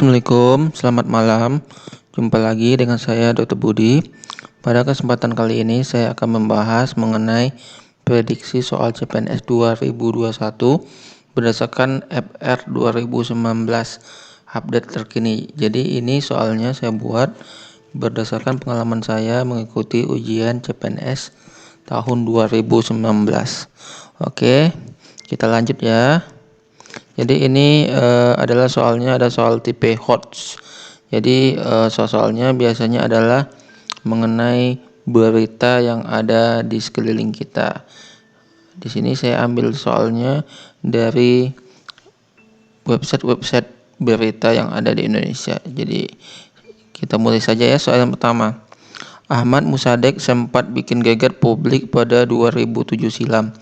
Assalamualaikum, selamat malam. Jumpa lagi dengan saya Dr. Budi. Pada kesempatan kali ini saya akan membahas mengenai prediksi soal CPNS 2021 berdasarkan FR 2019 update terkini. Jadi ini soalnya saya buat berdasarkan pengalaman saya mengikuti ujian CPNS tahun 2019. Oke, kita lanjut ya. Jadi ini adalah soalnya ada soal tipe HOTS. Jadi soalnya biasanya adalah mengenai berita yang ada di sekeliling kita. Di sini saya ambil soalnya dari website berita yang ada di Indonesia. Jadi kita mulai saja ya soal yang pertama. Ahmad Musadek sempat bikin geger publik pada 2007 silam.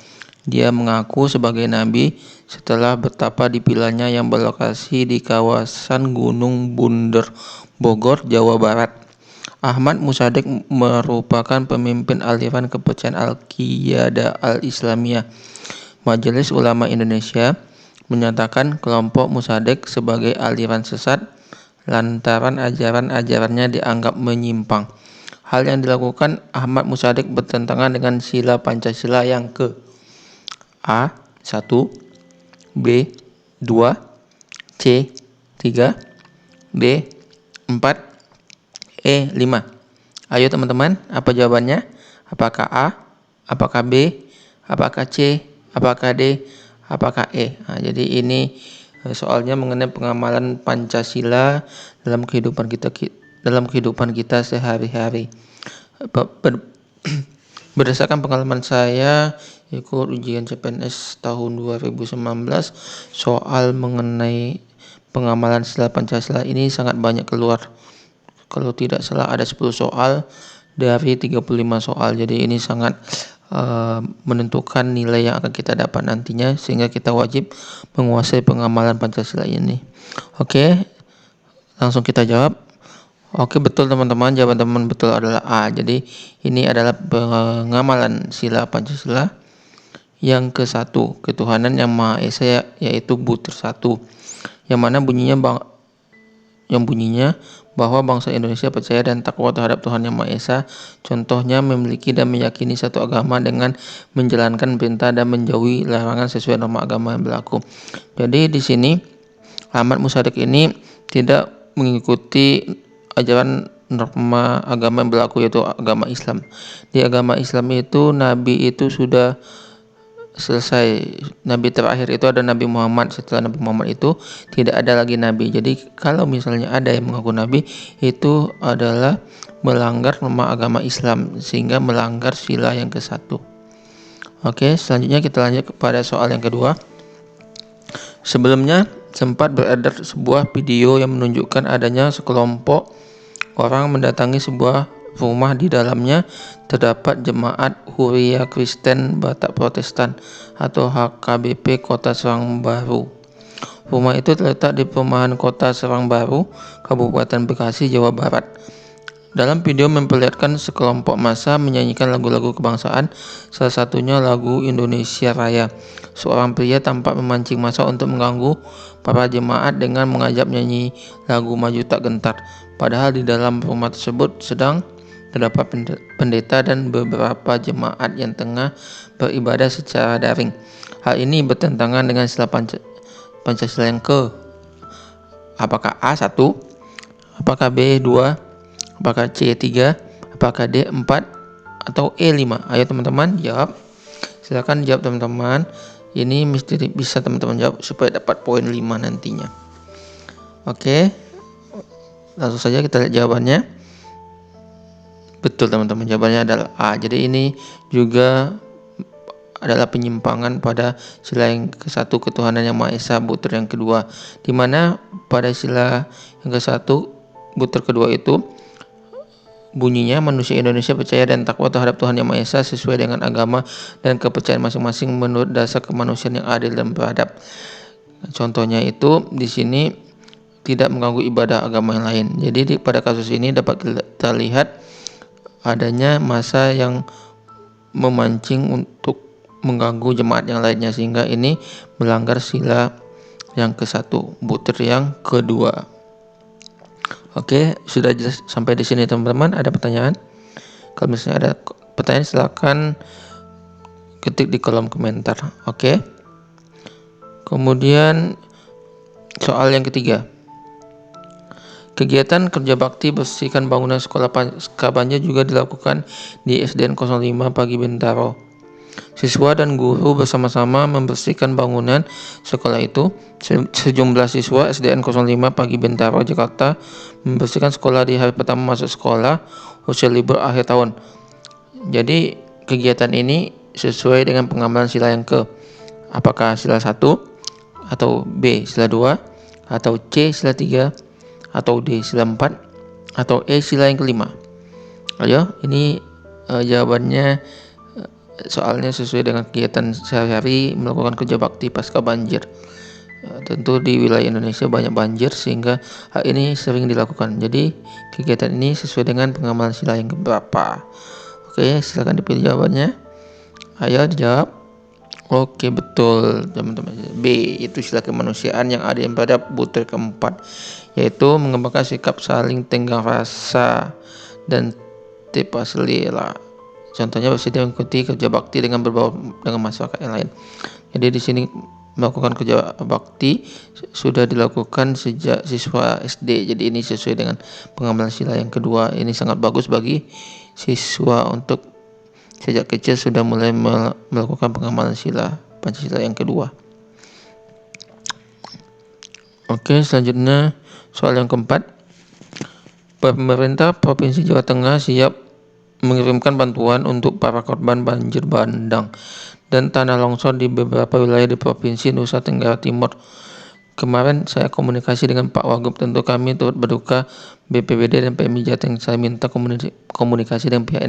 Dia mengaku sebagai nabi setelah betapa dipilahnya yang berlokasi di kawasan Gunung Bunder, Bogor, Jawa Barat. Ahmad Musadek merupakan pemimpin aliran kepercayaan Al-Qiyadah Al-Islamiyah. Majelis Ulama Indonesia menyatakan kelompok Musadek sebagai aliran sesat lantaran ajaran-ajarannya dianggap menyimpang. Hal yang dilakukan Ahmad Musadek bertentangan dengan sila Pancasila yang ke A. 1, B. 2, C. 3, D. 4, E. 5. Ayo teman-teman, apa jawabannya? Apakah A? Apakah B? Apakah C? Apakah D? Apakah E? Nah, jadi ini soalnya mengenai pengamalan Pancasila dalam kehidupan kita sehari-hari. Berdasarkan pengalaman saya ikut ujian CPNS tahun 2019, soal mengenai pengamalan sila Pancasila ini sangat banyak keluar. Kalau tidak salah ada 10 soal dari 35 soal. Jadi ini sangat menentukan nilai yang akan kita dapat nantinya, sehingga kita wajib menguasai pengamalan Pancasila ini. Oke, langsung kita jawab. Oke, betul teman-teman, jawaban teman betul adalah A. Jadi ini adalah pengamalan sila Pancasila yang ke-1, ketuhanan yang Maha Esa, yaitu butir 1, yang mana bunyinya bahwa bangsa Indonesia percaya dan takwa terhadap Tuhan Yang Maha Esa. Contohnya memiliki dan meyakini satu agama dengan menjalankan perintah dan menjauhi larangan sesuai norma agama yang berlaku. Jadi di sini Ahmad Musadek ini tidak mengikuti ajaran norma agama yang berlaku, yaitu agama Islam. Di agama Islam itu nabi itu sudah selesai. Nabi terakhir itu ada Nabi Muhammad. Setelah Nabi Muhammad itu tidak ada lagi nabi. Jadi kalau misalnya ada yang mengaku nabi, itu adalah melanggar norma agama Islam, sehingga melanggar sila yang ke-1. Oke, selanjutnya kita lanjut kepada soal yang kedua. Sebelumnya sempat beredar sebuah video yang menunjukkan adanya sekelompok orang mendatangi sebuah rumah. Di dalamnya terdapat jemaat Huria Kristen Batak Protestan atau HKBP Kota Serang Baru. Rumah itu terletak di perumahan Kota Serang Baru, Kabupaten Bekasi, Jawa Barat. Dalam video memperlihatkan sekelompok massa menyanyikan lagu-lagu kebangsaan, salah satunya lagu Indonesia Raya. Seorang pria tampak memancing massa untuk mengganggu para jemaat dengan mengajak menyanyi lagu Maju Tak Gentar. Padahal di dalam rumah tersebut sedang terdapat pendeta dan beberapa jemaat yang tengah beribadah secara daring. Hal ini bertentangan dengan sila Pancasila yang ke. Apakah A 1? Apakah B 2? Apakah C 3? Apakah D 4? Atau E 5? Ayo teman-teman jawab. Silakan jawab teman-teman. Ini mesti bisa teman-teman jawab supaya dapat poin 5 nantinya. Oke, langsung saja kita lihat jawabannya. Betul teman-teman, jawabannya adalah A. Jadi ini juga adalah penyimpangan pada sila yang ke-1, ketuhanan yang Maha Esa, butir yang kedua, di mana pada sila yang ke-1 butir kedua itu bunyinya manusia Indonesia percaya dan takwa terhadap Tuhan Yang Maha Esa sesuai dengan agama dan kepercayaan masing-masing menurut dasar kemanusiaan yang adil dan beradab. Contohnya itu di sini tidak mengganggu ibadah agama yang lain. Jadi pada kasus ini dapat kita lihat adanya massa yang memancing untuk mengganggu jemaat yang lainnya, sehingga ini melanggar sila yang ke-1, butir yang kedua. Oke, sudah jelas sampai di sini teman-teman. Ada pertanyaan? Kalau misalnya ada pertanyaan silakan ketik di kolom komentar. Oke. Kemudian soal yang ketiga. Kegiatan kerja bakti bersihkan bangunan sekolah pasca banjir juga dilakukan di SDN 05 Pagi Bintaro. Siswa dan guru bersama-sama membersihkan bangunan sekolah itu. Sejumlah siswa SDN 05 Pagi Bintaro, Jakarta membersihkan sekolah di hari pertama masuk sekolah usai libur akhir tahun. Jadi kegiatan ini sesuai dengan pengamalan sila yang ke, apakah sila 1 atau B sila 2 atau C sila 3 atau D sila 4 atau E sila yang kelima. Ayo, ini jawabannya. Soalnya sesuai dengan kegiatan sehari-hari melakukan kerja bakti pasca banjir. Tentu di wilayah Indonesia banyak banjir sehingga hal ini sering dilakukan. Jadi kegiatan ini sesuai dengan pengamalan sila yang keberapa? Oke, silakan dipilih jawabannya. Ayo dijawab. Oke, betul teman-teman. B itu sila kemanusiaan yang ada pada butir keempat, yaitu mengembangkan sikap saling tenggang rasa dan tipa selera. Contohnya bersedia mengikuti kerja bakti dengan berbaur dengan masyarakat yang lain. Jadi di sini melakukan kerja bakti sudah dilakukan sejak siswa SD. Jadi ini sesuai dengan pengamalan sila yang kedua. Ini sangat bagus bagi siswa untuk sejak kecil sudah mulai melakukan pengamalan sila Pancasila yang kedua. Oke, selanjutnya soal yang keempat. Pemerintah Provinsi Jawa Tengah siap mengirimkan bantuan untuk para korban banjir bandang dan tanah longsor di beberapa wilayah di Provinsi Nusa Tenggara Timur. Kemarin saya komunikasi dengan Pak Wagub, tentu kami turut berduka BPBD dan PMI Jateng. Saya minta komunikasi dengan pihak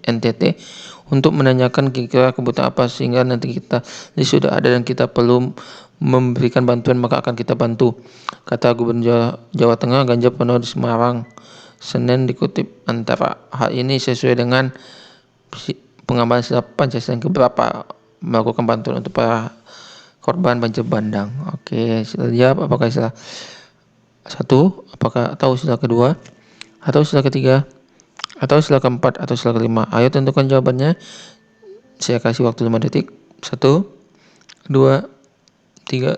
NTT untuk menanyakan kira-kira kebutuhan apa, sehingga nanti kita sudah ada dan kita perlu memberikan bantuan maka akan kita bantu, kata Gubernur Jawa Tengah Ganjar Pranowo di Semarang Senin, dikutip Antara. Hal ini sesuai dengan pengamalan sila Pancasila yang keberapa, melakukan bantuan untuk para korban banjir bandang. Oke, sila jawab apakah sila 1, apakah atau sila kedua, atau sila ketiga, atau sila keempat, atau sila kelima. Ayo tentukan jawabannya. Saya kasih waktu 5 detik. 1, 2, 3,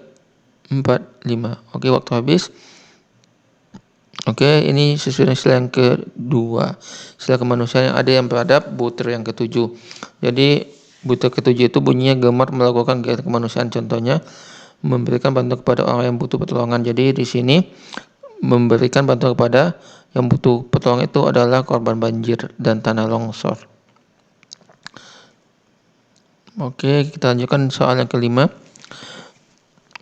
4, 5. Oke, waktu habis. Oke, ini sesuai dengan sila yang kedua, sila kemanusiaan yang ada yang beradab, butir yang ketujuh. Jadi butir ketujuh itu bunyinya gemar melakukan kegiatan kemanusiaan, contohnya memberikan bantuan kepada orang yang butuh pertolongan. Jadi di sini memberikan bantuan kepada yang butuh pertolongan itu adalah korban banjir dan tanah longsor. Oke, kita lanjutkan soal yang kelima.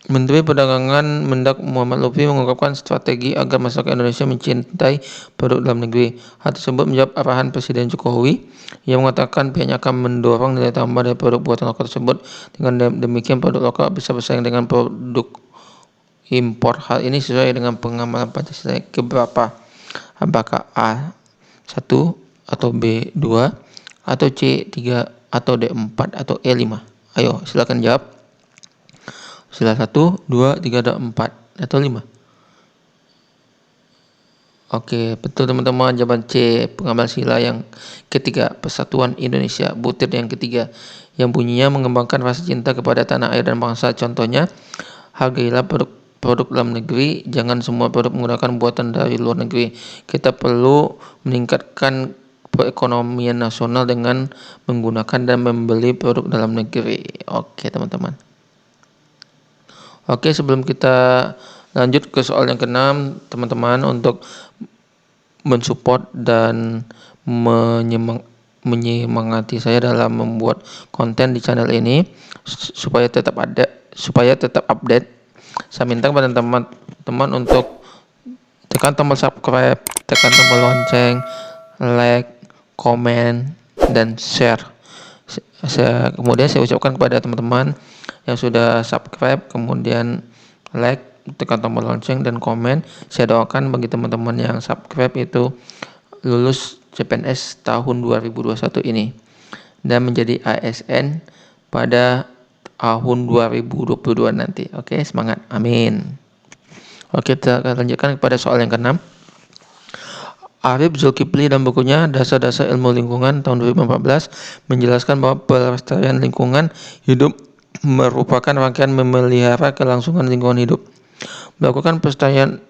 Menteri Perdagangan Mendak Muhammad Lutfi mengungkapkan strategi agar masyarakat Indonesia mencintai produk dalam negeri. Hal tersebut menjawab arahan Presiden Jokowi yang mengatakan pihaknya akan mendorong nilai tambah dari produk buatan lokal tersebut. Dengan demikian produk lokal bisa bersaing dengan produk impor. Hal ini sesuai dengan pengamalan Pancasila keberapa? Apakah A 1 atau B 2 atau C 3 atau D 4 atau E 5? Ayo silakan jawab. Sila 1, 2, 3, dan 4 atau 5. Oke, betul teman-teman, jawaban C, pengambil sila yang ketiga, Persatuan Indonesia, butir yang ketiga, yang bunyinya mengembangkan rasa cinta kepada tanah air dan bangsa. Contohnya, hargailah produk dalam negeri, jangan semua produk menggunakan buatan dari luar negeri. Kita perlu meningkatkan perekonomian nasional dengan menggunakan dan membeli produk dalam negeri. Oke teman-teman. Oke, sebelum kita lanjut ke soal yang keenam, teman-teman, untuk mensupport dan menyemangati saya dalam membuat konten di channel ini supaya tetap update, saya minta kepada teman-teman untuk tekan tombol subscribe, tekan tombol lonceng, like, komen, dan share. Kemudian saya ucapkan kepada teman-teman yang sudah subscribe, kemudian like, tekan tombol lonceng, dan komen. Saya doakan bagi teman-teman yang subscribe itu lulus CPNS tahun 2021 ini dan menjadi ASN pada tahun 2022 nanti. Oke, semangat. Amin. Oke, kita akan lanjutkan kepada soal yang keenam. Arif Zulkifli dan bukunya Dasar-Dasar Ilmu Lingkungan tahun 2014 menjelaskan bahwa pelestarian lingkungan hidup merupakan rangkaian memelihara kelangsungan lingkungan hidup. Melakukan pelestarian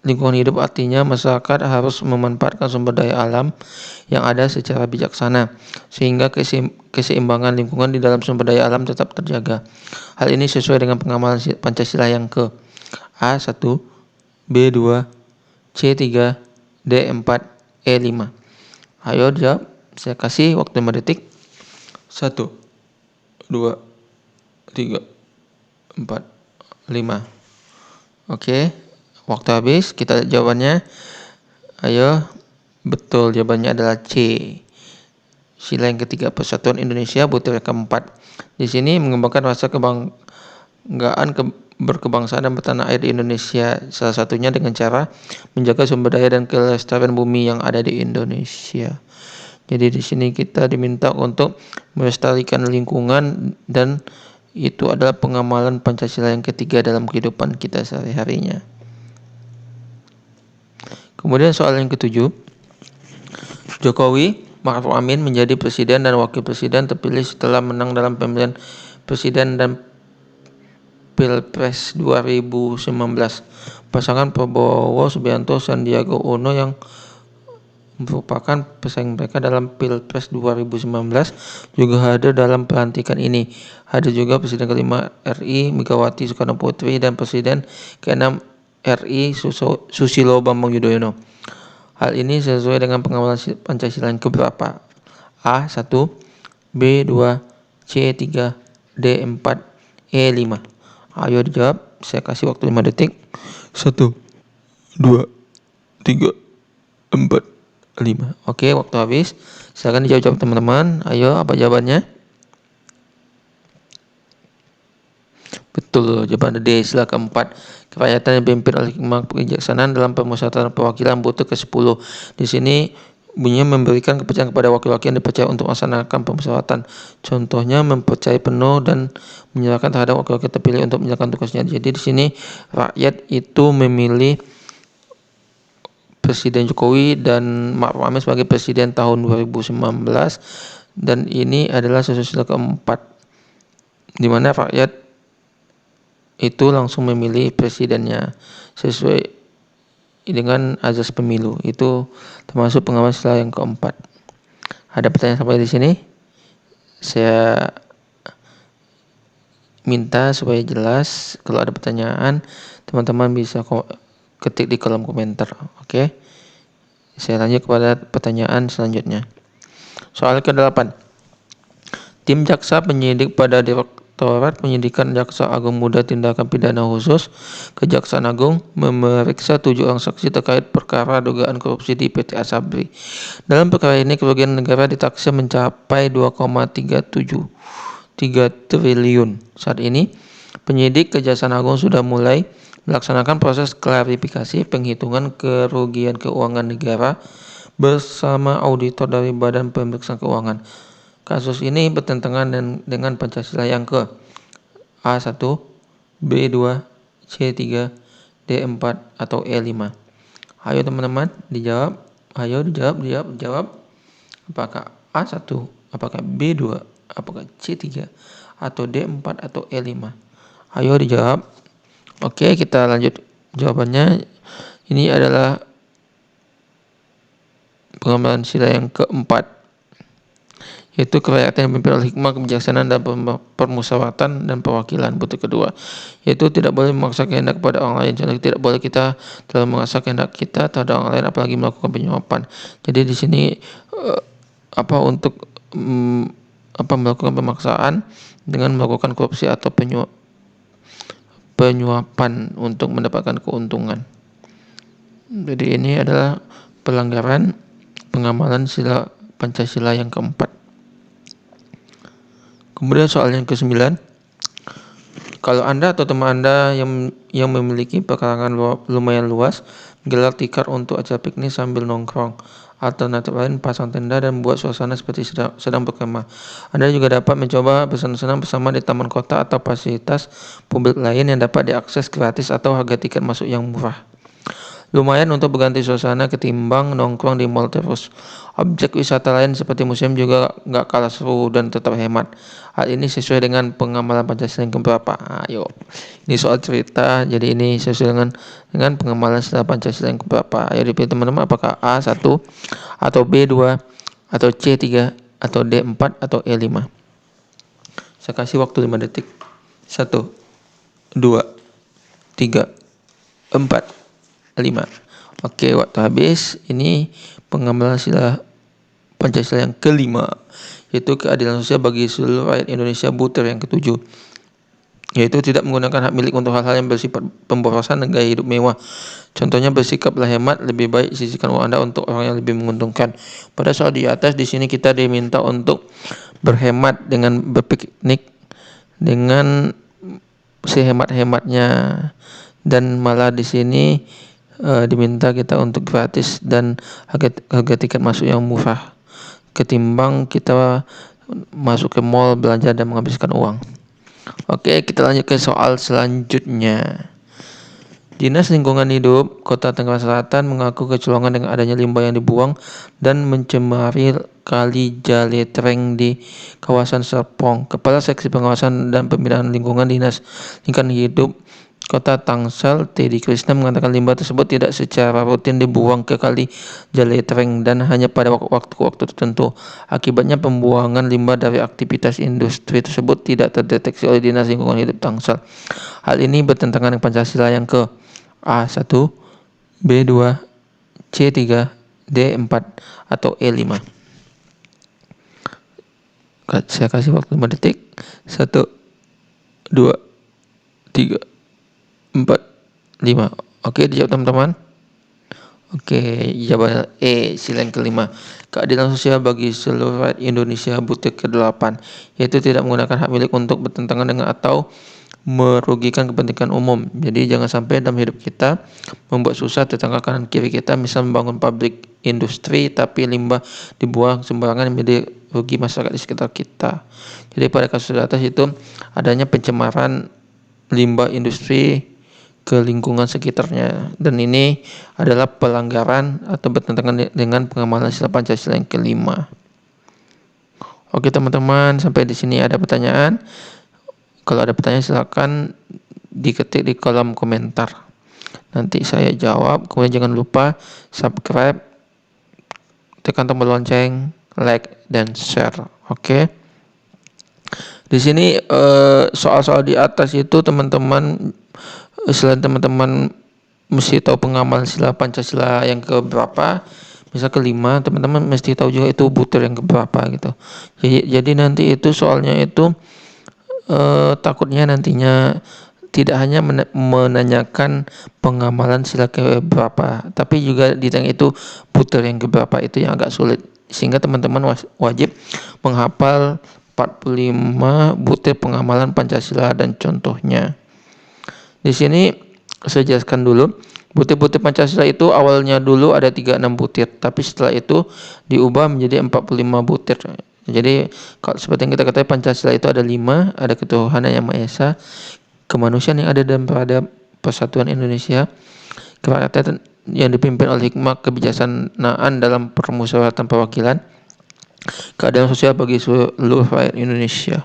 lingkungan hidup artinya masyarakat harus memanfaatkan sumber daya alam yang ada secara bijaksana, sehingga keseimbangan lingkungan di dalam sumber daya alam tetap terjaga. Hal ini sesuai dengan pengamalan Pancasila yang ke A1, B2, C3, D4, E5. Ayo jawab, saya kasih waktu 5 detik. 1, 2, 3, 4, 5. Oke, waktu habis, kita lihat jawabannya. Ayo, betul, jawabannya adalah C. Sila yang ketiga, Persatuan Indonesia butir yang keempat. Di sini mengembangkan rasa kebanggaan berkebangsaan dan bertanah air di Indonesia, salah satunya dengan cara menjaga sumber daya dan kelestarian bumi yang ada di Indonesia. Jadi di sini kita diminta untuk melestarikan lingkungan, dan itu adalah pengamalan Pancasila yang ketiga dalam kehidupan kita sehari-harinya. Kemudian soal yang ketujuh, Jokowi Ma'ruf Amin menjadi presiden dan wakil presiden terpilih setelah menang dalam pemilihan presiden dan Pilpres 2019. Pasangan Prabowo Subianto Sandiaga Uno yang merupakan pesaing mereka dalam Pilpres 2019 juga hadir dalam pelantikan ini. Hadir juga Presiden kelima RI Megawati Soekarno Putri dan Presiden ke-6 RI Susilo Bambang Yudhoyono. Hal ini sesuai dengan pengamalan Pancasila yang keberapa? A1, B2, C3, D4, E5. Ayo dijawab, saya kasih waktu 5 detik. 1, 2, 3, 4, 5. Oke, waktu habis. Silakan dijawab teman-teman. Ayo, apa jawabannya? Betul, jawaban D. Sila keempat. Kerakyatan yang dipimpin oleh hikmah kebijaksanaan dalam pemusatan perwakilan butuh ke-10. Di sini bunyinya memberikan kepercayaan kepada wakil-wakil yang dipercaya untuk melaksanakan pemusatan. Contohnya mempercayai penuh dan menyerahkan terhadap wakil-wakil terpilih untuk menjalankan tugasnya. Jadi di sini rakyat itu memilih Presiden Jokowi dan Ma'ruf Amin sebagai presiden tahun 2019, dan ini adalah sila keempat, di mana rakyat itu langsung memilih presidennya sesuai dengan azas pemilu. Itu termasuk pengawasan sila yang keempat. Ada pertanyaan sampai di sini? Saya minta supaya jelas. Kalau ada pertanyaan, teman-teman bisa ketik di kolom komentar. Oke. Saya lanjut kepada pertanyaan selanjutnya. Soal ke-8. Tim jaksa penyidik pada Direktorat Penyidikan Jaksa Agung Muda Tindakan Pidana Khusus Kejaksaan Agung memeriksa 7 orang saksi terkait perkara dugaan korupsi di PT Asabri. Dalam perkara ini kerugian negara ditaksir mencapai 2,373 triliun. Saat ini penyidik Kejaksaan Agung sudah mulai melaksanakan proses klarifikasi penghitungan kerugian keuangan negara bersama auditor dari Badan Pemeriksa Keuangan. Kasus ini bertentangan dengan Pancasila yang ke A1, B2, C3, D4 atau E5. Ayo teman-teman dijawab. Ayo dijawab. Apakah A1, apakah B2, apakah C3 atau D4 atau E5? Ayo dijawab. Oke, kita lanjut jawabannya. Ini adalah pengamalan sila yang keempat, yaitu kerakyatan yang dipimpin oleh hikmah kebijaksanaan dan permusyawaratan dan perwakilan. Butir kedua, yaitu tidak boleh memaksa kehendak kepada orang lain. Contoh, tidak boleh kita dalam memaksa kehendak kita terhadap orang lain, apalagi melakukan penyuapan. Jadi di sini melakukan pemaksaan dengan melakukan korupsi atau penyuapan untuk mendapatkan keuntungan. Jadi ini adalah pelanggaran pengamalan sila Pancasila yang keempat. Kemudian soal yang ke-9. Kalau Anda atau teman Anda yang memiliki pekarangan lumayan luas gelar tikar untuk acara piknik sambil nongkrong. Alternatif lain, pasang tenda dan buat suasana seperti sedang berkemah. Anda juga dapat mencoba bersenang-senang bersama di taman kota atau fasilitas publik lain yang dapat diakses gratis atau harga tiket masuk yang murah. Lumayan untuk berganti suasana ketimbang nongkrong di mall terus. Objek wisata lain seperti museum juga nggak kalah seru dan tetap hemat. Hal ini sesuai dengan pengamalan Pancasila yang keberapa? Ayo, ini soal cerita, jadi ini sesuai dengan pengamalan setelah Pancasila yang keberapa? Ayo dipilih teman-teman, apakah A1 atau B2 atau C3 atau D4 atau E5? Saya kasih waktu 5 detik. 1, 2, 3, 4, 5. Oke, waktu habis. Ini pengamalan sila Pancasila yang kelima, yaitu keadilan sosial bagi seluruh rakyat Indonesia. Butir yang ketujuh, yaitu tidak menggunakan hak milik untuk hal-hal yang bersifat pemborosan dan gaya hidup mewah. Contohnya, bersikaplah hemat, lebih baik sisihkan uang Anda untuk orang yang lebih menguntungkan. Pada soal di atas, di sini kita diminta untuk berhemat dengan berpiknik dengan sehemat-hematnya, dan malah di sini diminta kita untuk gratis dan harga tiket masuk yang murah ketimbang kita masuk ke mall belanja dan menghabiskan uang. Oke, kita lanjut ke soal selanjutnya. Dinas Lingkungan Hidup Kota Tangerang Selatan mengaku kecolongan dengan adanya limbah yang dibuang dan mencemari Kali Jaletreng di kawasan Serpong. Kepala Seksi Pengawasan dan Pembinaan Lingkungan Dinas Lingkungan Hidup Kota Tangsel, Teddy Krishna, mengatakan limbah tersebut tidak secara rutin dibuang ke Kali Jaletreng dan hanya pada waktu-waktu tertentu. Akibatnya pembuangan limbah dari aktivitas industri tersebut tidak terdeteksi oleh Dinas Lingkungan Hidup Tangsel. Hal ini bertentangan dengan Pancasila yang ke A1, B2, C3, D4 atau E5. Saya kasih waktu 5 detik. 1, 2, 3, 4, 5. Oke, dijawab teman-teman. Oke, jawaban E, sila yang kelima. Keadilan sosial bagi seluruh rakyat Indonesia. Butir ke-8, yaitu tidak menggunakan hak milik untuk bertentangan dengan atau merugikan kepentingan umum. Jadi jangan sampai dalam hidup kita membuat susah tetangga kanan kiri kita, misal membangun pabrik industri tapi limbah dibuang sembarangan menjadi rugi masyarakat di sekitar kita. Jadi pada kasus di atas itu adanya pencemaran limbah industri ke lingkungan sekitarnya, dan ini adalah pelanggaran atau bertentangan dengan pengamalan sila Pancasila yang kelima. Oke teman-teman, sampai di sini ada pertanyaan? Kalau ada pertanyaan silakan diketik di kolom komentar. Nanti saya jawab. Kemudian jangan lupa subscribe, tekan tombol lonceng, like dan share. Oke. Di sini soal-soal di atas itu teman-teman, selain teman-teman mesti tahu pengamalan sila Pancasila yang keberapa, misal kelima, teman-teman mesti tahu juga itu butir yang keberapa gitu. Jadi nanti itu soalnya itu takutnya nantinya tidak hanya menanyakan pengamalan sila keberapa, tapi juga ditanya itu butir yang keberapa, itu yang agak sulit. Sehingga teman-teman wajib menghafal 45 butir pengamalan Pancasila dan contohnya. Di sini saya jelaskan dulu. Butir-butir Pancasila itu awalnya dulu ada 36 butir, tapi setelah itu diubah menjadi 45 butir. Jadi kalau seperti yang kita ketahui, Pancasila itu ada 5, ada ketuhanan yang Maha Esa, kemanusiaan yang ada dalam persatuan Indonesia, kerakyatan yang dipimpin oleh hikmah kebijaksanaan dalam permusyawaratan perwakilan, keadilan sosial bagi seluruh rakyat Indonesia.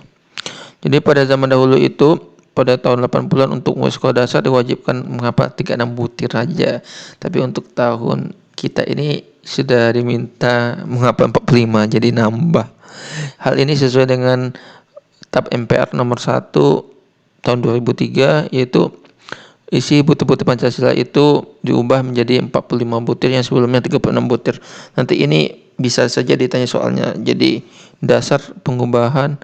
Jadi pada zaman dahulu itu, pada tahun 80-an untuk sekolah dasar diwajibkan menghafal 36 butir saja. Tapi untuk tahun kita ini sudah diminta menghafal 45, jadi nambah. Hal ini sesuai dengan TAP MPR nomor 1 tahun 2003, yaitu isi butir-butir Pancasila itu diubah menjadi 45 butir yang sebelumnya 36 butir. Nanti ini bisa saja ditanya soalnya. Jadi dasar pengubahan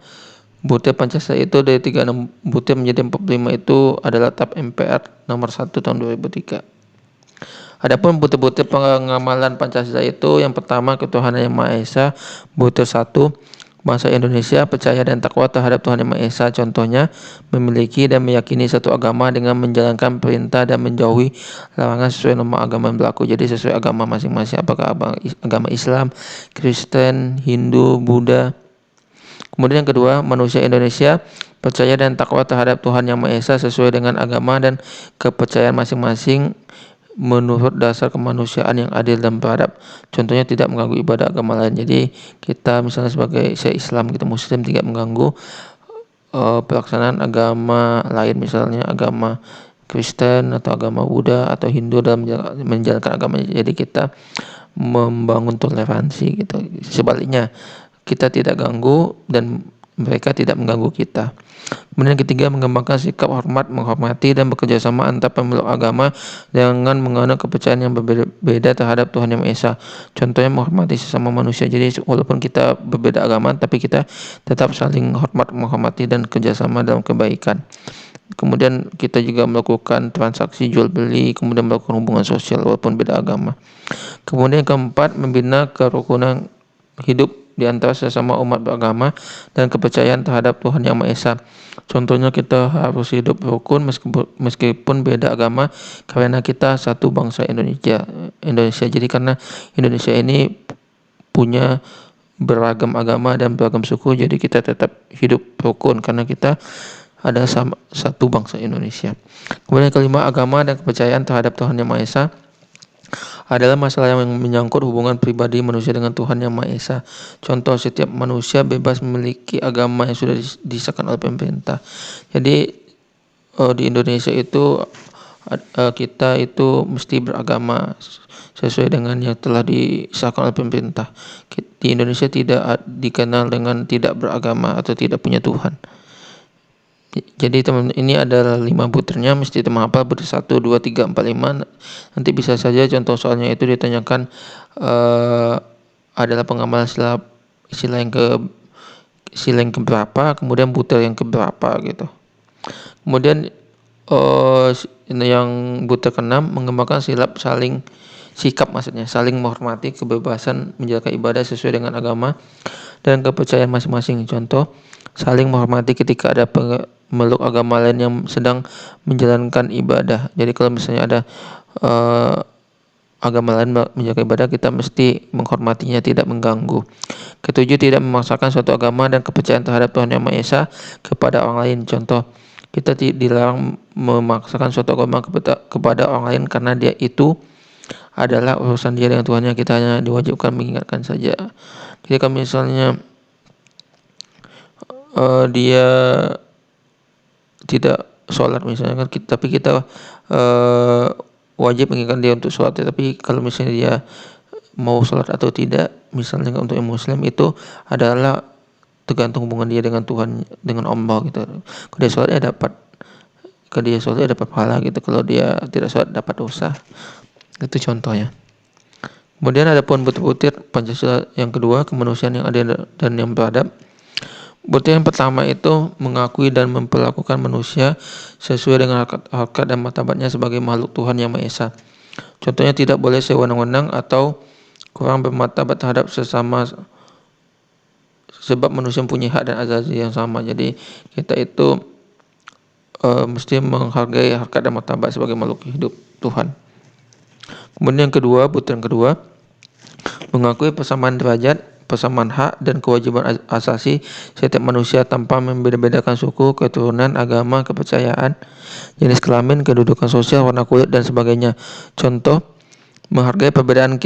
butir Pancasila itu dari 36 butir menjadi 45 itu adalah TAP MPR nomor 1 tahun 2003. Adapun butir-butir pengamalan Pancasila itu, yang pertama ketuhanan yang Maha Esa. Butir 1, bangsa Indonesia percaya dan takwa terhadap Tuhan Yang Maha Esa. Contohnya memiliki dan meyakini satu agama dengan menjalankan perintah dan menjauhi larangan sesuai norma agama yang berlaku. Jadi sesuai agama masing-masing, apakah agama Islam, Kristen, Hindu, Buddha. Kemudian yang kedua, manusia Indonesia percaya dan takwa terhadap Tuhan Yang Maha Esa sesuai dengan agama dan kepercayaan masing-masing, menurut dasar kemanusiaan yang adil dan beradab. Contohnya tidak mengganggu ibadah agama lain. Jadi kita misalnya sebagai Islam gitu, Muslim tidak mengganggu pelaksanaan agama lain, misalnya agama Kristen atau agama Buddha atau Hindu dalam menjalankan agamanya. Jadi kita membangun toleransi gitu. Sebaliknya kita tidak ganggu dan mereka tidak mengganggu kita. Kemudian yang ketiga, mengembangkan sikap hormat, menghormati dan bekerja sama antar pemeluk agama dengan menganut kepercayaan yang berbeda terhadap Tuhan Yang Maha Esa. Contohnya menghormati sesama manusia. Jadi walaupun kita berbeda agama, tapi kita tetap saling hormat, menghormati dan kerjasama dalam kebaikan. Kemudian kita juga melakukan transaksi jual beli, kemudian melakukan hubungan sosial walaupun beda agama. Kemudian yang keempat, membina kerukunan hidup di antara sesama umat beragama dan kepercayaan terhadap Tuhan Yang Maha Esa. Contohnya kita harus hidup rukun meskipun beda agama karena kita satu bangsa Indonesia. Jadi karena Indonesia ini punya beragam agama dan beragam suku, jadi kita tetap hidup rukun karena kita ada satu bangsa Indonesia. Kemudian yang kelima, agama dan kepercayaan terhadap Tuhan Yang Maha Esa adalah masalah yang menyangkut hubungan pribadi manusia dengan Tuhan Yang Maha Esa. Contoh, setiap manusia bebas memiliki agama yang sudah disahkan oleh pemerintah. Jadi di Indonesia itu kita itu mesti beragama sesuai dengan yang telah disahkan oleh pemerintah. Di Indonesia tidak dikenal dengan tidak beragama atau tidak punya Tuhan. Jadi teman, ini adalah 5 butirnya, mesti teman hafal butir 1, 2, 3, 4, 5. Nanti bisa saja contoh soalnya itu ditanyakan adalah pengamalan sila yang keberapa, kemudian butir yang keberapa gitu. Kemudian yang butir ke-6, mengembangkan sikap saling menghormati kebebasan menjalankan ibadah sesuai dengan agama dan kepercayaan masing-masing. Contoh, saling menghormati ketika ada pemeluk agama lain yang sedang menjalankan ibadah. Jadi kalau misalnya ada agama lain menjalankan ibadah, kita mesti menghormatinya, tidak mengganggu. Ketujuh, tidak memaksakan suatu agama dan kepercayaan terhadap Tuhan Yang Maha Esa kepada orang lain. Contoh, kita dilarang memaksakan suatu agama kepada orang lain karena dia itu adalah urusan dia dengan Tuhannya. Kita hanya diwajibkan mengingatkan saja. Jadi kalau misalnya dia tidak sholat misalnya kan, tapi kita wajib mengingatkan dia untuk sholat. Tapi kalau misalnya dia mau sholat atau tidak, misalnya untuk yang Muslim, itu adalah tergantung hubungan dia dengan Tuhan, dengan Allah gitu. Kalau dia sholat dapat pahala gitu. Kalau dia tidak sholat dapat dosa. Itu contohnya. Kemudian ada pun butir-butir Pancasila yang kedua, kemanusiaan yang adil dan yang beradab. Butir yang pertama itu mengakui dan memperlakukan manusia sesuai dengan harkat dan martabatnya sebagai makhluk Tuhan Yang Maha Esa. Contohnya tidak boleh sewenang-wenang atau kurang bermartabat terhadap sesama, sebab manusia mempunyai hak dan azasi yang sama. Jadi kita itu mesti menghargai harkat dan martabat sebagai makhluk hidup Tuhan. Kemudian yang kedua, butir yang kedua, mengakui persamaan derajat, persamaan hak dan kewajiban asasi setiap manusia tanpa membeda-bedakan suku, keturunan, agama, kepercayaan, jenis kelamin, kedudukan sosial, warna kulit dan sebagainya. Contoh, menghargai perbedaan.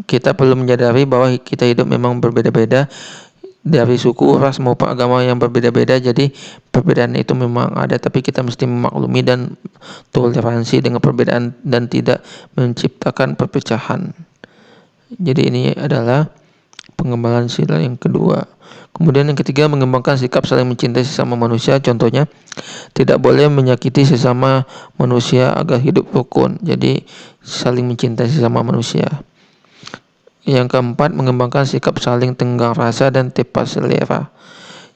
Kita perlu menyadari bahwa kita hidup memang berbeda-beda dari suku, ras maupun agama yang berbeda-beda. Jadi perbedaan itu memang ada, tapi kita mesti memaklumi dan toleransi dengan perbedaan dan tidak menciptakan perpecahan. Jadi ini adalah pengembangan sila yang kedua. Kemudian yang ketiga, mengembangkan sikap saling mencintai sesama manusia. Contohnya, tidak boleh menyakiti sesama manusia agar hidup rukun. Jadi saling mencintai sesama manusia. Yang keempat, mengembangkan sikap saling tenggang rasa dan tepat selera.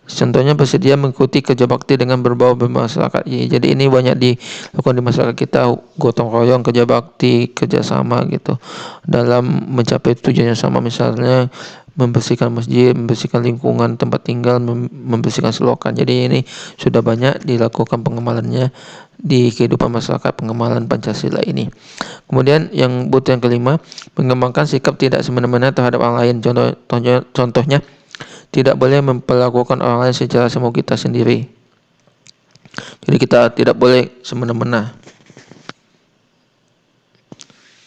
Contohnya, bersedia mengikuti kerja bakti dengan berbaur bermasyarakat. Jadi ini banyak dilakukan di masyarakat kita, gotong royong, kerja bakti, kerjasama gitu dalam mencapai tujuan yang sama. Misalnya membersihkan masjid, membersihkan lingkungan tempat tinggal, membersihkan selokan. Jadi ini sudah banyak dilakukan pengemalannya di kehidupan masyarakat, pengemalan Pancasila ini. Kemudian yang butir yang kelima, mengembangkan sikap tidak semena-mena terhadap orang lain. Contohnya, tidak boleh memperlakukan orang lain secara semau kita sendiri. Jadi kita tidak boleh semena-mena.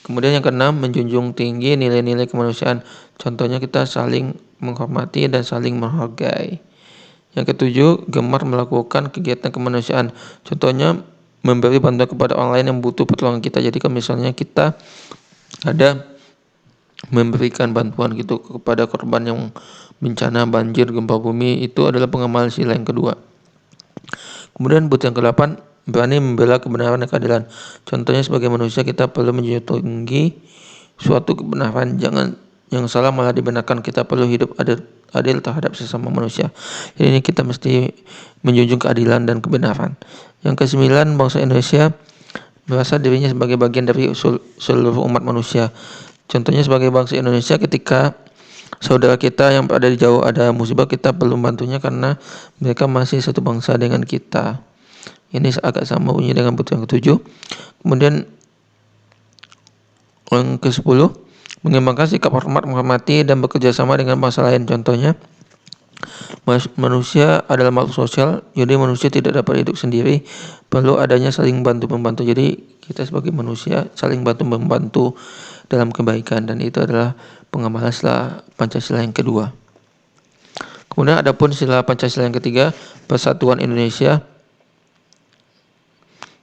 Kemudian yang keenam, menjunjung tinggi nilai-nilai kemanusiaan. Contohnya kita saling menghormati dan saling menghargai. Yang ketujuh, gemar melakukan kegiatan kemanusiaan. Contohnya memberi bantuan kepada orang lain yang butuh pertolongan kita. Jadi kalau misalnya kita ada memberikan bantuan gitu kepada korban yang bencana banjir, gempa bumi, itu adalah pengamalan sila yang kedua. Kemudian bukti yang ke-8, berani membela kebenaran dan keadilan. Contohnya sebagai manusia kita perlu menjunjung tinggi suatu kebenaran, jangan yang salah malah dibenarkan. Kita perlu hidup adil terhadap sesama manusia. Jadi ini kita mesti menjunjung keadilan dan kebenaran. Yang ke-9, bangsa Indonesia merasa dirinya sebagai bagian dari seluruh umat manusia. Contohnya sebagai bangsa Indonesia, ketika saudara kita yang berada di jauh ada musibah, kita perlu membantunya karena mereka masih satu bangsa dengan kita. Ini agak sama bunyi dengan bukti yang ke-7. Kemudian yang ke-10, mengembangkan sikap hormat, menghormati dan bekerja sama dengan bangsa lain. Contohnya manusia adalah makhluk sosial, jadi manusia tidak dapat hidup sendiri, perlu adanya saling bantu-membantu. Jadi kita sebagai manusia saling bantu-membantu dalam kebaikan, dan itu adalah pengamalan sila Pancasila yang kedua. Kemudian adapun sila Pancasila yang ketiga, persatuan Indonesia.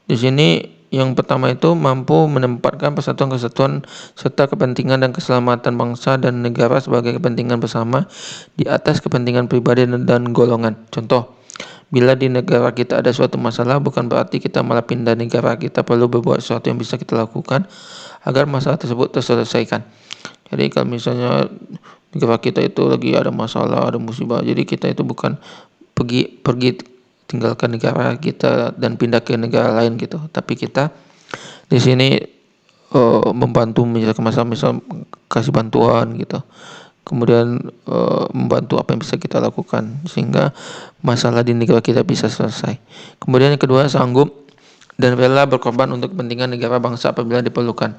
Di sini yang pertama itu mampu menempatkan persatuan kesatuan serta kepentingan dan keselamatan bangsa dan negara sebagai kepentingan bersama di atas kepentingan pribadi dan golongan. Contoh, bila di negara kita ada suatu masalah, bukan berarti kita malah pindah negara. Kita perlu berbuat sesuatu yang bisa kita lakukan agar masalah tersebut terselesaikan. Jadi kalau misalnya negara kita itu lagi ada masalah, ada musibah, jadi kita itu bukan pergi tinggalkan negara kita dan pindah ke negara lain gitu, tapi kita di sini membantu menyelesaikan masalah, misal kasih bantuan gitu, kemudian membantu apa yang bisa kita lakukan sehingga masalah di negara kita bisa selesai. Kemudian yang kedua, sanggup dan rela berkorban untuk kepentingan negara bangsa apabila diperlukan.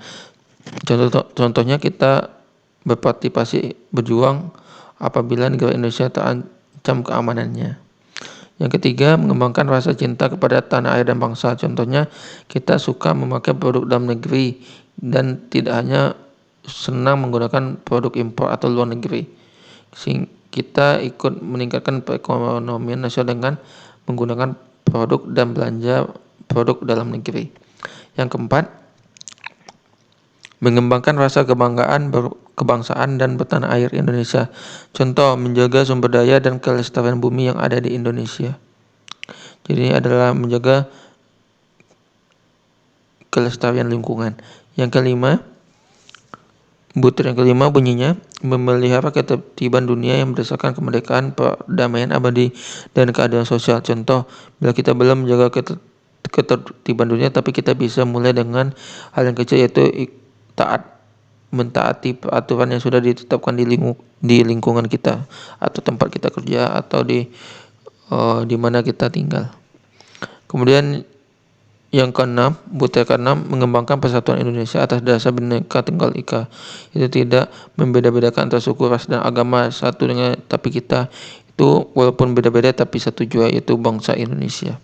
Contohnya kita berpartisipasi berjuang apabila negara Indonesia terancam keamanannya. Yang ketiga, mengembangkan rasa cinta kepada tanah air dan bangsa. Contohnya kita suka memakai produk dalam negeri dan tidak hanya senang menggunakan produk impor atau luar negeri. Kita ikut meningkatkan perekonomian nasional dengan menggunakan produk dan belanja produk dalam negeri. Yang keempat, mengembangkan rasa kebanggaan kebangsaan dan bertanah air Indonesia. Contoh, menjaga sumber daya dan kelestarian bumi yang ada di Indonesia. Jadi ini adalah menjaga kelestarian lingkungan. Yang kelima, butir yang kelima bunyinya, memelihara ketertiban dunia yang berdasarkan kemerdekaan, perdamaian abadi, dan keadilan sosial. Contoh, bila kita belum menjaga ketertiban dunia, tapi kita bisa mulai dengan hal yang kecil, yaitu mentaati aturan yang sudah ditetapkan di lingkungan kita atau tempat kita kerja atau di mana kita tinggal. Kemudian yang keenam, butir keenam, mengembangkan persatuan Indonesia atas dasar Bhinneka Tunggal Ika. Itu tidak membeda-bedakan antara suku, ras, dan agama satu dengan, tapi kita itu walaupun beda-beda tapi satu jua, yaitu bangsa Indonesia.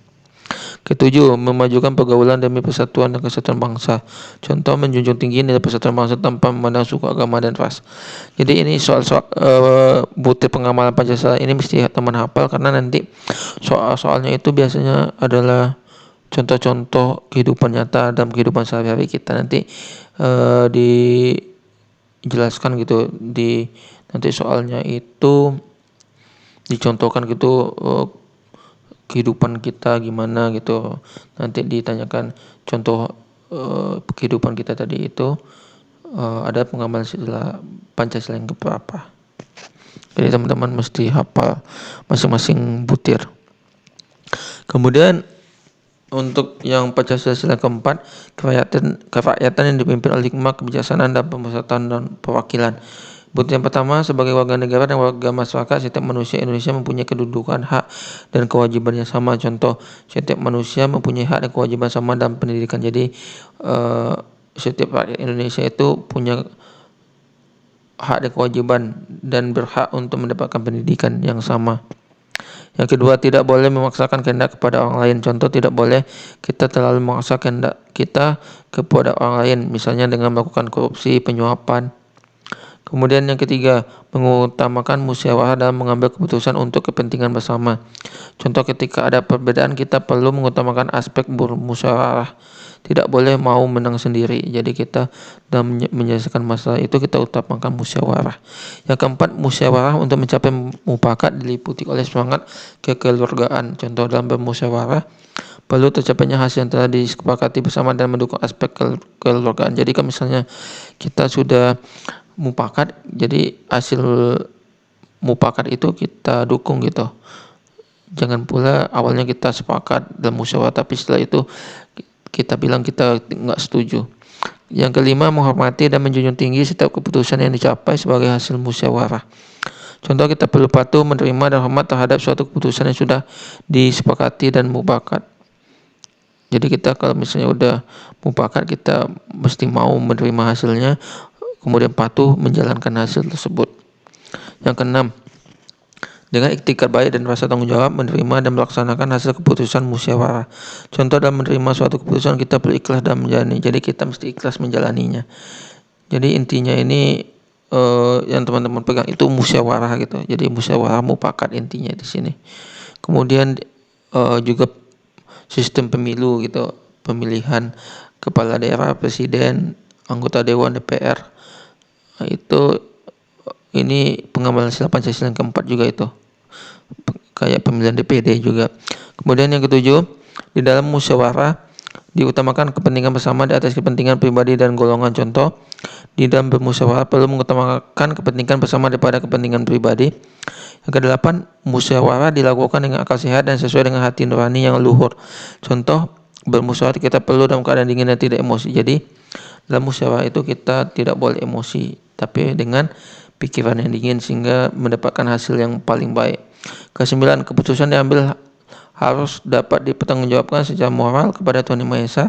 Ketujuh, memajukan pergaulan demi persatuan dan kesatuan bangsa. Contoh, menjunjung tinggi nilai persatuan bangsa tanpa memandang suku, agama, dan ras. Jadi ini soal-soal butir pengamalan Pancasila ini mesti teman hafal, karena nanti soal-soalnya itu biasanya adalah contoh-contoh kehidupan nyata dalam kehidupan sehari-hari kita. Nanti dijelaskan gitu, nanti soalnya itu dicontohkan gitu, kehidupan kita gimana gitu. Nanti ditanyakan contoh kehidupan kita tadi itu ada pengamalan sila Pancasila yang keberapa. Jadi teman-teman mesti hafal masing-masing butir. Kemudian untuk yang Pancasila sila keempat, kerakyatan yang dipimpin oleh hikmah, kebijaksanaan, dan pemersatuan dan perwakilan. Butir yang pertama, sebagai warga negara dan warga masyarakat, setiap manusia Indonesia mempunyai kedudukan, hak, dan kewajiban yang sama. Contoh, setiap manusia mempunyai hak dan kewajiban sama dalam pendidikan. Jadi setiap rakyat Indonesia itu punya hak dan kewajiban dan berhak untuk mendapatkan pendidikan yang sama. Yang kedua, tidak boleh memaksakan kehendak kepada orang lain. Contoh, tidak boleh kita terlalu memaksa kehendak kita kepada orang lain, misalnya dengan melakukan korupsi, penyuapan. Kemudian yang ketiga, mengutamakan musyawarah dalam mengambil keputusan untuk kepentingan bersama. Contoh, ketika ada perbedaan kita perlu mengutamakan aspek bermusyawarah. Tidak boleh mau menang sendiri. Jadi kita dalam menyelesaikan masalah itu kita utamakan musyawarah. Yang keempat, musyawarah untuk mencapai mufakat diliputi oleh semangat kekeluargaan. Contoh, dalam bermusyawarah perlu tercapainya hasil yang telah disepakati bersama dan mendukung aspek kekeluargaan. Jadi kalau misalnya kita sudah mufakat, jadi hasil mufakat itu kita dukung gitu. Jangan pula awalnya kita sepakat dalam musyawarah tapi setelah itu kita bilang kita nggak setuju. Yang kelima, menghormati dan menjunjung tinggi setiap keputusan yang dicapai sebagai hasil musyawarah. Contoh, kita perlu patuh, menerima dan hormat terhadap suatu keputusan yang sudah disepakati dan mufakat. Jadi kita kalau misalnya udah mufakat, kita mesti mau menerima hasilnya, kemudian patuh menjalankan hasil tersebut. Yang keenam, dengan iktikad baik dan rasa tanggung jawab menerima dan melaksanakan hasil keputusan musyawarah. Contoh, dalam menerima suatu keputusan kita perlu ikhlas dan menjalani. Jadi kita mesti ikhlas menjalaninya. Jadi intinya ini yang teman-teman pegang itu musyawarah gitu. Jadi musyawarah mufakat intinya di sini. Kemudian juga sistem pemilu gitu, pemilihan kepala daerah, presiden, anggota dewan, DPR. Itu ini pengamalan sila Pancasila yang keempat juga itu. Kayak pemilihan DPD juga. Kemudian yang ketujuh, di dalam musyawarah diutamakan kepentingan bersama di atas kepentingan pribadi dan golongan. Contoh, di dalam bermusyawarah perlu mengutamakan kepentingan bersama daripada kepentingan pribadi. Yang kedelapan, musyawarah dilakukan dengan akal sehat dan sesuai dengan hati nurani yang luhur. Contoh, bermusyawarah kita perlu dalam keadaan dingin dan tidak emosi. Jadi dalam musyawarah itu kita tidak boleh emosi, tapi dengan pikiran yang dingin sehingga mendapatkan hasil yang paling baik. Kesembilan, keputusan diambil harus dapat dipertanggungjawabkan secara moral kepada Tuhan Yang Maha Esa,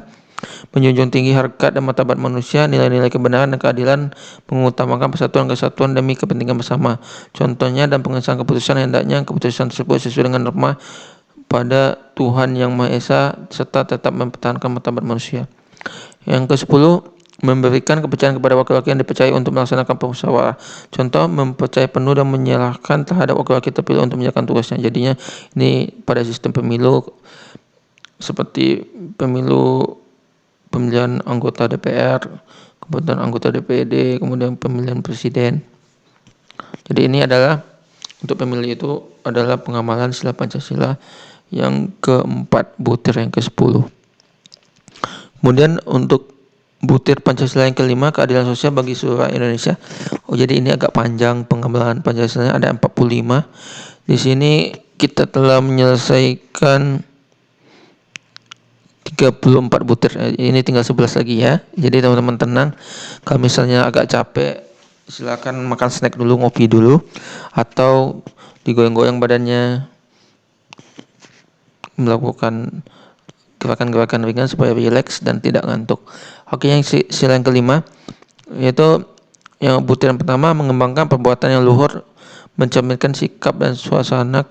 menjunjung tinggi harkat dan martabat manusia, nilai-nilai kebenaran dan keadilan, mengutamakan persatuan kesatuan demi kepentingan bersama. Contohnya dalam pengesahan keputusan, hendaknya keputusan tersebut sesuai dengan norma pada Tuhan Yang Maha Esa serta tetap mempertahankan martabat manusia. Yang ke-10, memberikan kepercayaan kepada wakil-wakil yang dipercaya untuk melaksanakan musyawarah. Contoh, mempercayai penuh dan menyerahkan terhadap wakil-wakil terpilih untuk menjalankan tugasnya. Jadinya ini pada sistem pemilu seperti pemilihan anggota DPR, kemudian anggota DPD, kemudian pemilihan presiden. Jadi ini adalah untuk pemilu itu adalah pengamalan sila Pancasila yang keempat, butir yang ke-10. Kemudian untuk butir Pancasila yang kelima, keadilan sosial bagi seluruh Indonesia. Jadi ini agak panjang pengamalan Pancasila, ada 45. Di sini kita telah menyelesaikan 34 butir. Ini tinggal 11 lagi ya. Jadi teman-teman tenang. Kalau misalnya agak capek, silakan makan snack dulu, ngopi dulu, atau digoyang-goyang badannya, melakukan gerakan-gerakan ringan supaya rileks dan tidak ngantuk. Oke, yang sila yang kelima yaitu yang butiran pertama, mengembangkan perbuatan yang luhur, mencerminkan sikap dan suasana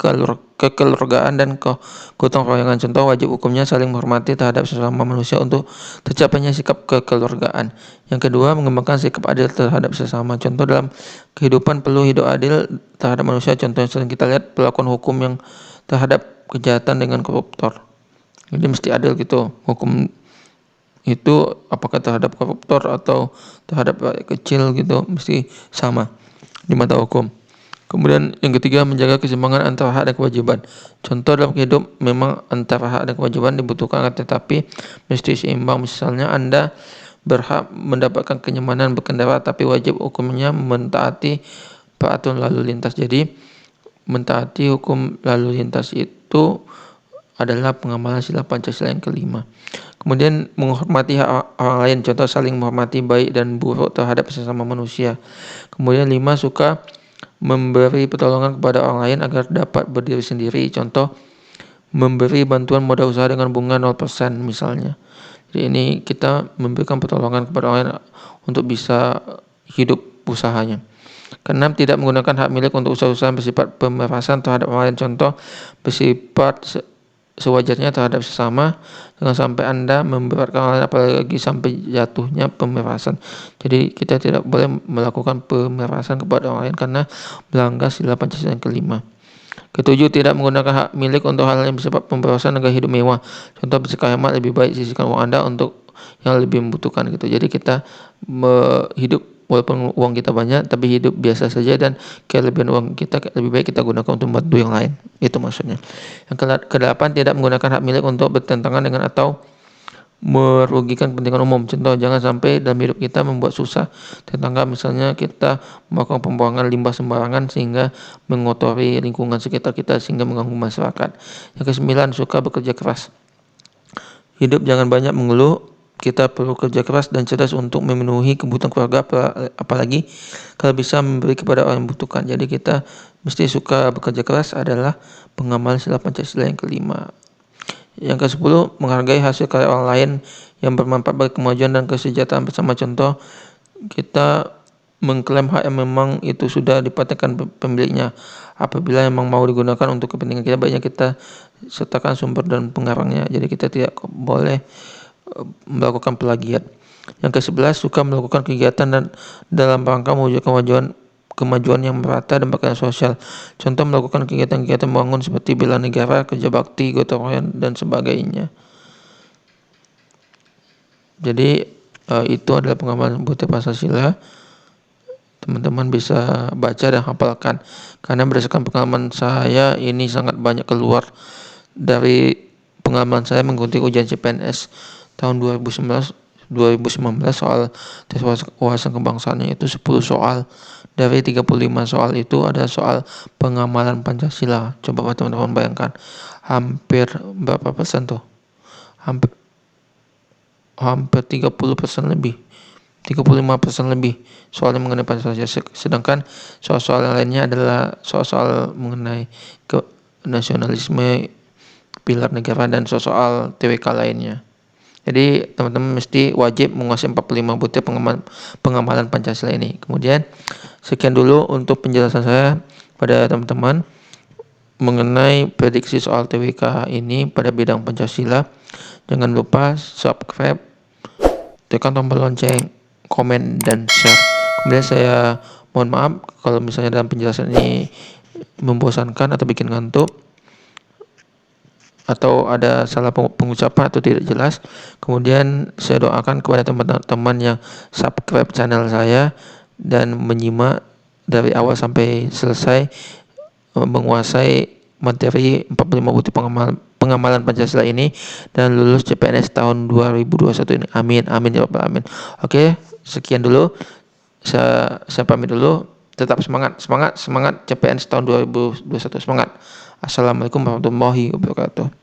kekeluargaan dan kegotong royongan. Contoh, wajib hukumnya saling menghormati terhadap sesama manusia untuk tercapainya sikap kekeluargaan. Yang kedua, mengembangkan sikap adil terhadap sesama. Contoh, dalam kehidupan perlu hidup adil terhadap manusia. Contoh yang sering kita lihat, perlakuan hukum yang terhadap kejahatan dengan koruptor. Jadi mesti adil gitu hukum itu, apakah terhadap koruptor atau terhadap rakyat kecil gitu, mesti sama di mata hukum. Kemudian yang ketiga, menjaga keseimbangan antara hak dan kewajiban. Contoh, dalam hidup memang antara hak dan kewajiban dibutuhkan, tetapi mesti seimbang. Misalnya Anda berhak mendapatkan kenyamanan berkendara, tapi wajib hukumnya mentaati peraturan lalu lintas. Jadi mentaati hukum lalu lintas itu adalah pengamalan sila Pancasila yang kelima. Kemudian menghormati hak orang lain. Contoh, saling menghormati baik dan buruk terhadap sesama manusia. Kemudian 5, suka memberi pertolongan kepada orang lain agar dapat berdiri sendiri. Contoh, memberi bantuan modal usaha dengan bunga 0% misalnya. Jadi ini kita memberikan pertolongan kepada orang lain untuk bisa hidup usahanya. Keenam, tidak menggunakan hak milik untuk usaha-usaha yang bersifat pemerasan terhadap orang lain. Contoh, bersifat sewajarnya terhadap sesama, jangan sampai Anda memberatkan orang lain apalagi sampai jatuhnya pemerasan. Jadi kita tidak boleh melakukan pemerasan kepada orang lain karena melanggar sila Pancasila yang kelima. Ketujuh, tidak menggunakan hak milik untuk hal yang bersifat pemerasan agar hidup mewah. Contoh, bersikap hemat, lebih baik sisihkan uang Anda untuk yang lebih membutuhkan gitu. Jadi kita hidup walaupun uang kita banyak tapi hidup biasa saja, dan kelebihan uang kita lebih baik kita gunakan untuk membantu yang lain. Itu maksudnya. Yang kedelapan, tidak menggunakan hak milik untuk bertentangan dengan atau merugikan kepentingan umum. Contoh, jangan sampai dalam hidup kita membuat susah tetangga, misalnya kita melakukan pembuangan limbah sembarangan sehingga mengotori lingkungan sekitar kita sehingga mengganggu masyarakat. Yang kesembilan, suka bekerja keras. Hidup jangan banyak mengeluh, kita perlu kerja keras dan cerdas untuk memenuhi kebutuhan keluarga, apalagi kalau bisa memberi kepada orang yang membutuhkan. Jadi kita mesti suka bekerja keras, adalah pengamalan sila Pancasila yang kelima. Yang ke-10, menghargai hasil karya orang lain yang bermanfaat bagi kemajuan dan kesejahteraan bersama. Contoh, kita mengklaim hak yang memang itu sudah dipatentkan pemiliknya. Apabila memang mau digunakan untuk kepentingan kita, baiknya kita sertakan sumber dan pengarangnya. Jadi kita tidak boleh melakukan plagiat. Yang ke-11, suka melakukan kegiatan dan dalam rangka mewujudkan kemajuan yang merata dan berkelanjutan sosial. Contoh, melakukan kegiatan-kegiatan membangun seperti bela negara, kerja bakti, gotong royong, dan sebagainya. Jadi itu adalah pengamalan butir Pancasila. Teman-teman bisa baca dan hafalkan, karena berdasarkan pengalaman saya ini sangat banyak keluar dari pengalaman saya mengikuti ujian CPNS tahun 2019 soal tes wawasan kebangsaannya itu 10 soal. Dari 35 soal itu ada soal pengamalan Pancasila. Coba teman-teman bayangkan, hampir berapa persen tuh? Hampir 30% lebih, 35% lebih soalnya mengenai Pancasila. Sedangkan soal-soal yang lainnya adalah soal-soal mengenai nasionalisme, pilar negara, dan soal TWK lainnya. Jadi teman-teman mesti wajib menguasai 45 butir pengamalan Pancasila ini. Kemudian sekian dulu untuk penjelasan saya pada teman-teman mengenai prediksi soal TWK ini pada bidang Pancasila. Jangan lupa subscribe, tekan tombol lonceng, komen, dan share. Kemudian saya mohon maaf kalau misalnya dalam penjelasan ini membosankan atau bikin ngantuk, atau ada salah pengucapan atau tidak jelas. Kemudian saya doakan kepada teman-teman yang subscribe channel saya dan menyimak dari awal sampai selesai, menguasai materi 45 butir pengamalan Pancasila ini dan lulus CPNS tahun 2021 ini. Amin, amin ya rabbal alamin. Oke, sekian dulu. Saya pamit dulu. Tetap semangat CPNS tahun 2021. Semangat. Assalamualaikum warahmatullahi wabarakatuh.